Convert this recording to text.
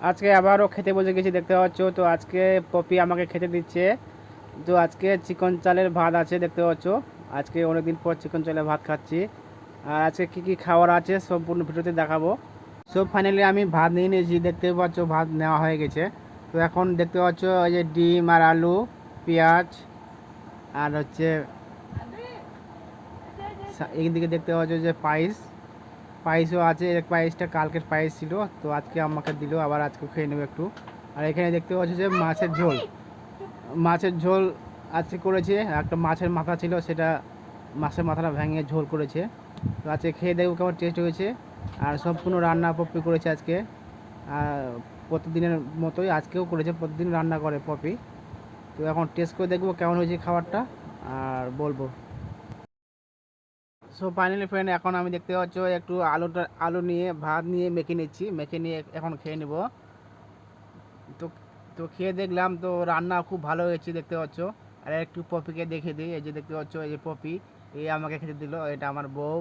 আজকে আবারও খেতে বসে গেছি দেখতে পাচ্ছ। তো আজকে পপি আমাকে খেতে দিচ্ছে। তো আজকে চিকন চালের ভাত আছে দেখতে পাচ্ছ। আজকে অনেকদিন পর চিকন চালের ভাত খাচ্ছি। আর আজকে কি কি খাবার আছে সম্পূর্ণ ভিডিওতে দেখাবো। সব ফাইনালি আমি ভাত নিয়ে নিয়েছি দেখতে পাচ্ছ, ভাত নেওয়া হয়ে গেছে। তো এখন দেখতে পাচ্ছ এই যে ডিম আর আলু, পেঁয়াজ, আর হচ্ছে এইদিকে দেখতে পাচ্ছ যে পায়েসও আছে। এক পায়েসটা কালকের পায়েস ছিল, তো আজকে আমাকে দিল, আবার আজকে খেয়ে নেবো একটু। আর এখানে দেখতে পাচ্ছি যে মাছের ঝোল আজকে করেছে। একটা মাছের মাথা ছিল, সেটা মাছের মাথাটা ভেঙে ঝোল করেছে। তো আজকে খেয়ে দেখবো কেমন টেস্ট হয়েছে। আর সম্পূর্ণ রান্না পপি করেছে আজকে। আর প্রতিদিনের মতোই আজকেও করেছে, প্রতিদিন রান্না করে পপি। তো এখন টেস্ট করে দেখবো কেমন হয়েছে খাবারটা, আর বলবো। সো ফাইনালি ফ্রেন্ড, এখন আমি দেখতে পাচ্ছ একটু আলু নিয়ে ভাত নিয়ে মেখে নিচ্ছি, মেখে নিয়ে এখন খেয়ে নেব। তো তো খেয়ে দেখলাম, তো রান্না খুব ভালো হয়েছে দেখতে পাচ্ছ। আর একটু পপিকে দেখে দিই, এই যে দেখতে পাচ্ছ এই যে পপি, এই আমাকে খেতে দিল, এটা আমার বউ।